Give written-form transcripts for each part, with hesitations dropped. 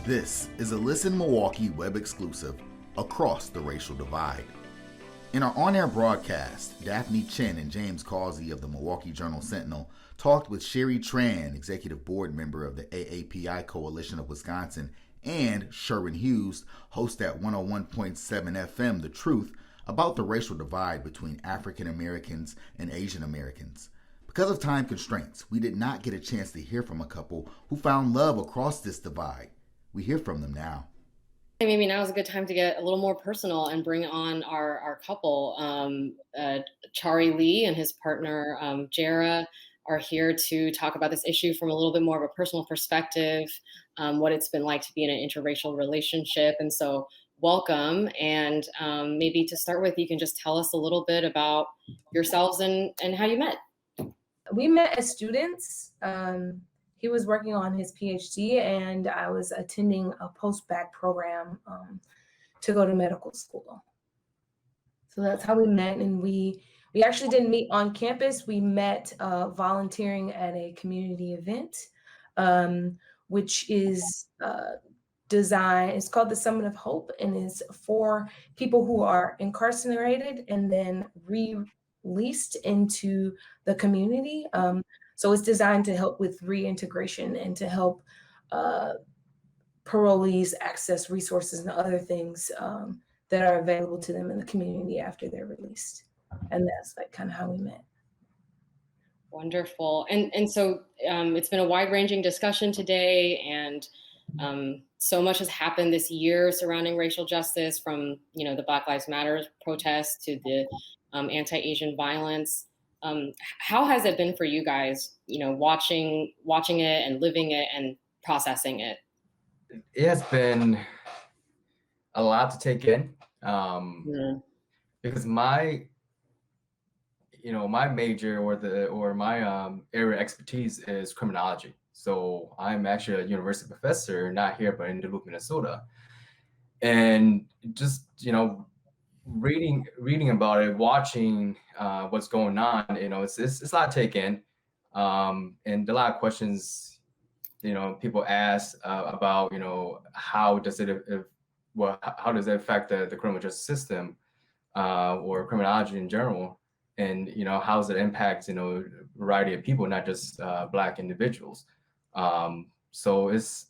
This is a Listen Milwaukee web exclusive, Across the Racial Divide. In our on-air broadcast, Daphne Chen and James Causey of the Milwaukee Journal-Sentinel talked with Sherry Tran, executive board member of the AAPI Coalition of Wisconsin, and Sherwin Hughes, host at 101.7 FM The Truth, about the racial divide between African Americans and Asian Americans. Because of time constraints, we did not get a chance to hear from a couple who found love across this divide. We hear from them now. Maybe now is a good time to get a little more personal and bring on our couple. Chari Lee and his partner, Jara, are here to talk about this issue from a little bit more of a personal perspective, what it's been like to be in an interracial relationship. And so welcome. And maybe to start with, you can just tell us a little bit about yourselves and how you met. We met as students. He was working on his PhD and I was attending a post-bac program to go to medical school. So that's how we met. And we actually didn't meet on campus. We met volunteering at a community event, which is designed, it's called the Summit of Hope, and is for people who are incarcerated and then released into the community. So it's designed to help with reintegration and to help parolees access resources and other things that are available to them in the community after they're released. And that's like kind of how we met. Wonderful. And so it's been a wide-ranging discussion today, and so much has happened this year surrounding racial justice, from the Black Lives Matter protests to the anti-Asian violence. How has it been for you guys, watching it and living it and processing it? It has been a lot to take in, because my major or my area of expertise is criminology. So I'm actually a university professor, not here, but in Duluth, Minnesota. And just, reading about it, watching what's going on, it's a lot to take in, and a lot of questions, people ask about, how does it affect the criminal justice system or criminology in general, and how does it impact a variety of people, not just Black individuals. So it's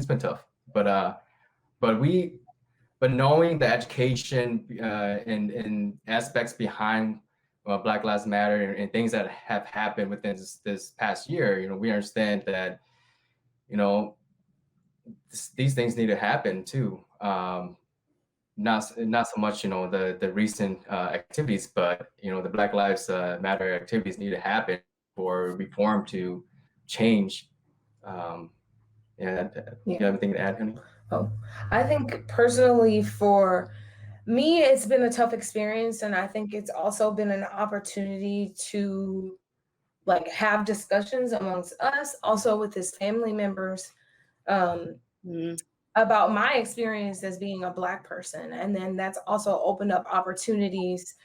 been tough, but knowing the education and aspects behind Black Lives Matter and things that have happened within this past year, we understand that, these things need to happen too. Not so much, the recent activities, but, the Black Lives Matter activities need to happen for reform to change. You have anything to add, honey? Oh, I think personally for me, it's been a tough experience. And I think it's also been an opportunity to have discussions amongst us, also with his family members, about my experience as being a Black person. And then that's also opened up opportunities.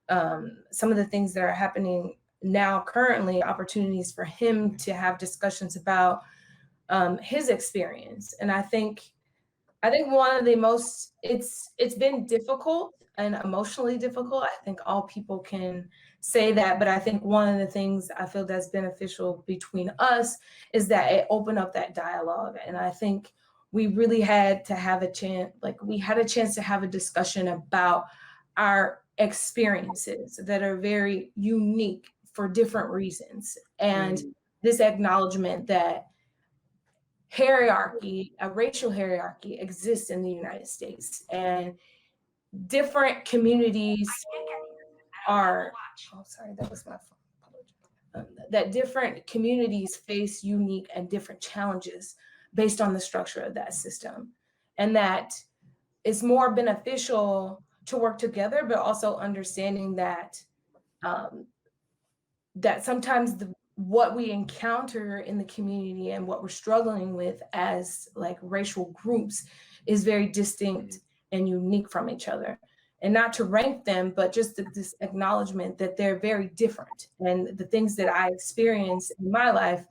Some of the things that are happening now currently, opportunities for him to have discussions about his experience. And I think one of the most, it's been difficult and emotionally difficult. I think all people can say that, but I think one of the things I feel that's beneficial between us is that it opened up that dialogue. And I think we really had to have a chance, we had a chance to have a discussion about our experiences that are very unique for different reasons. And this acknowledgement that hierarchy, a racial hierarchy, exists in the United States, and different communities are, that was my phone. That different communities face unique and different challenges based on the structure of that system. And that it's more beneficial to work together, but also understanding that that sometimes what we encounter in the community and what we're struggling with as racial groups is very distinct and unique from each other. And not to rank them, but just this acknowledgement that they're very different. And the things that I experience in my life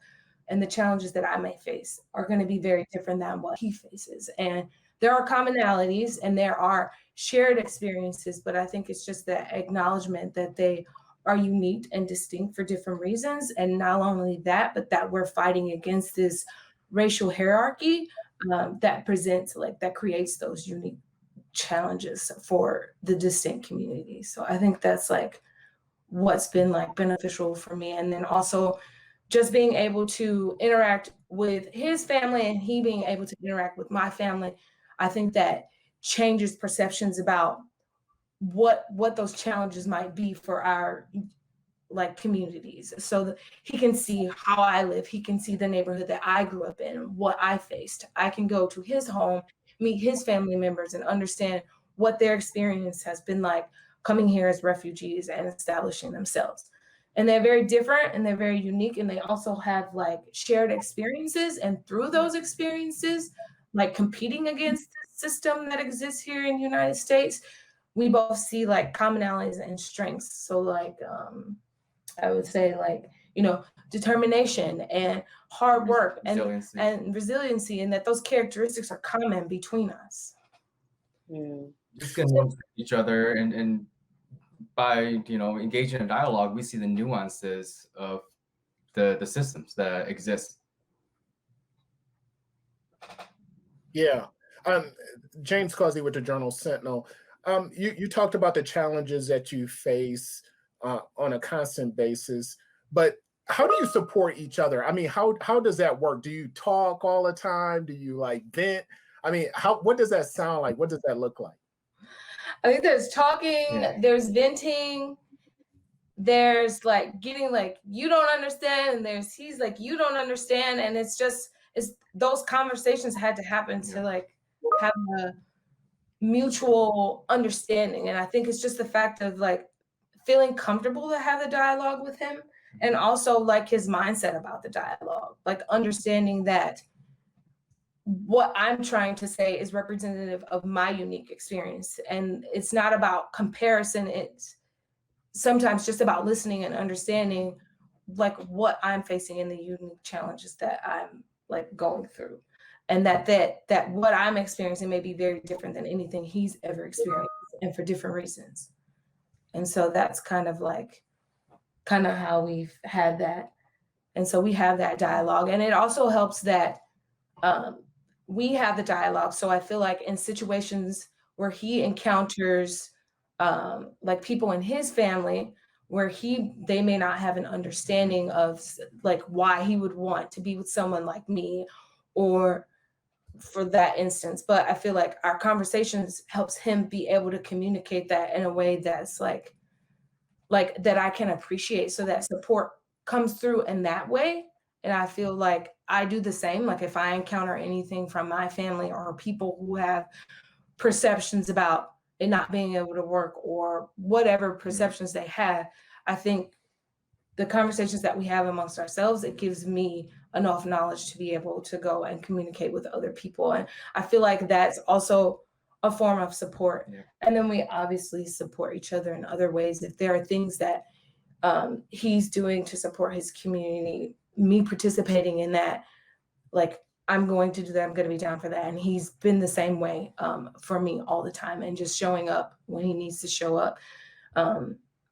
and the challenges that I may face are going to be very different than what he faces. And there are commonalities and there are shared experiences, but I think it's just the acknowledgement that they are unique and distinct for different reasons. And not only that, but that we're fighting against this racial hierarchy that presents, like, that creates those unique challenges for the distinct communities. So I think that's like what's been like beneficial for me. And then also just being able to interact with his family and he being able to interact with my family, I think that changes perceptions about what those challenges might be for our like communities. So that he can see how I live, he can see the neighborhood that I grew up in, what I faced. I can go to his home, meet his family members, and understand what their experience has been like coming here as refugees and establishing themselves. And they're very different and they're very unique, and they also have like shared experiences. And through those experiences, like competing against the system that exists here in the United States, we both see like commonalities and strengths. So like I would say, like, you know, determination and hard work and resiliency, and that those characteristics are common between us. Just getting to know each other, and by, you know, engaging in dialogue, we see the nuances of the systems that exist. Yeah. James Causey with the Journal Sentinel. You talked about the challenges that you face on a constant basis, but how do you support each other? I mean, how does that work? Do you talk all the time? Do you like vent? I mean, what does that sound like? What does that look like? I think there's talking, there's venting, there's like getting like, you don't understand, and there's he's like, you don't understand. And it's those conversations had to happen to like have a mutual understanding. And I think it's just the fact of like feeling comfortable to have the dialogue with him, and also like his mindset about the dialogue, like understanding that what I'm trying to say is representative of my unique experience. And it's not about comparison. It's sometimes just about listening and understanding like what I'm facing and the unique challenges that I'm like going through. And that what I'm experiencing may be very different than anything he's ever experienced, and for different reasons. And so that's kind of how we've had that. And so we have that dialogue, and it also helps that we have the dialogue. So I feel like in situations where he encounters like people in his family where they may not have an understanding of like why he would want to be with someone like me, or for that instance. But I feel like our conversations helps him be able to communicate that in a way that's like that I can appreciate, so that support comes through in that way. And I feel like I do the same. Like if I encounter anything from my family or people who have perceptions about it not being able to work, or whatever perceptions they have, I think the conversations that we have amongst ourselves, it gives me enough knowledge to be able to go and communicate with other people. And I feel like that's also a form of support. Yeah. And then we obviously support each other in other ways. If there are things that he's doing to support his community, me participating in that, like I'm going to do that, I'm going to be down for that. And he's been the same way for me all the time, and just showing up when he needs to show up.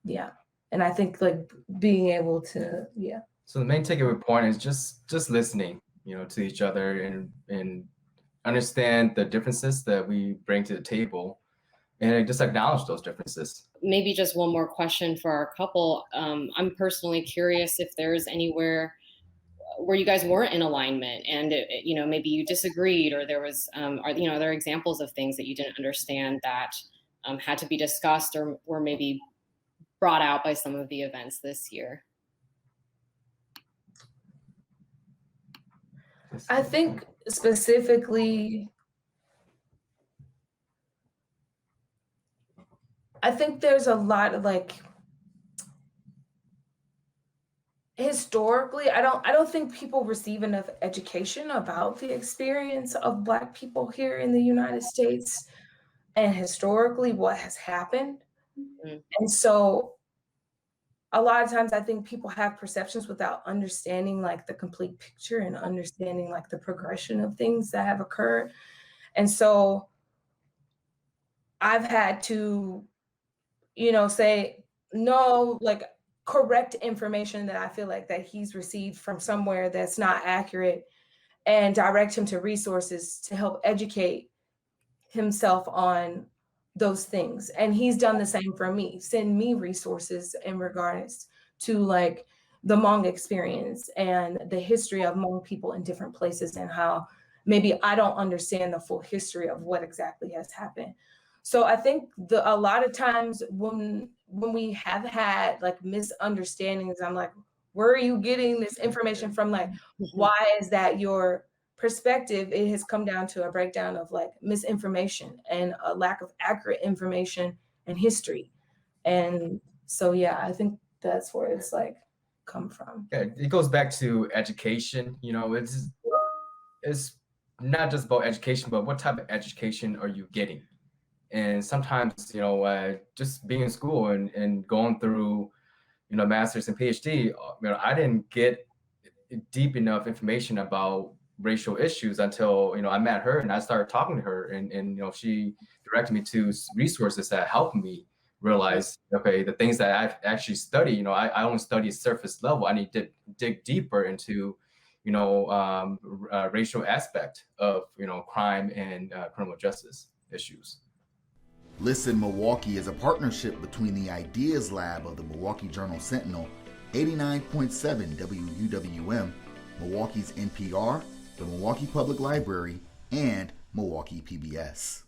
Yeah. And I think like being able to, yeah. So the main takeaway point is just listening, you know, to each other, and understand the differences that we bring to the table, and just acknowledge those differences. Maybe just one more question for our couple. I'm personally curious if there's anywhere where you guys weren't in alignment, and you know, maybe you disagreed, or there was, are there examples of things that you didn't understand that had to be discussed, or were maybe brought out by some of the events this year? I think specifically, I think there's a lot of like, historically, I don't think people receive enough education about the experience of Black people here in the United States, and historically what has happened. Mm-hmm. And so a lot of times I think people have perceptions without understanding like the complete picture and understanding like the progression of things that have occurred. And so I've had to, say no, like correct information that I feel like that he's received from somewhere that's not accurate, and direct him to resources to help educate himself on those things. And he's done the same for me, send me resources in regards to like the Hmong experience and the history of Hmong people in different places, and how maybe I don't understand the full history of what exactly has happened. So I think a lot of times when we have had like misunderstandings, I'm like, where are you getting this information from? Like, why is that your perspective? It has come down to a breakdown of like misinformation and a lack of accurate information and history. And so, yeah, I think that's where it's like come from. Yeah, it goes back to education. It's not just about education, but what type of education are you getting? And sometimes, just being in school and going through, master's and PhD, I didn't get deep enough information about racial issues until, I met her and I started talking to her, and she directed me to resources that helped me realize, okay, the things that I've actually studied, I only study surface level. I need to dig deeper into, racial aspect of, crime and criminal justice issues. Listen Milwaukee is a partnership between the Ideas Lab of the Milwaukee Journal-Sentinel, 89.7 WUWM, Milwaukee's NPR, the Milwaukee Public Library, and Milwaukee PBS.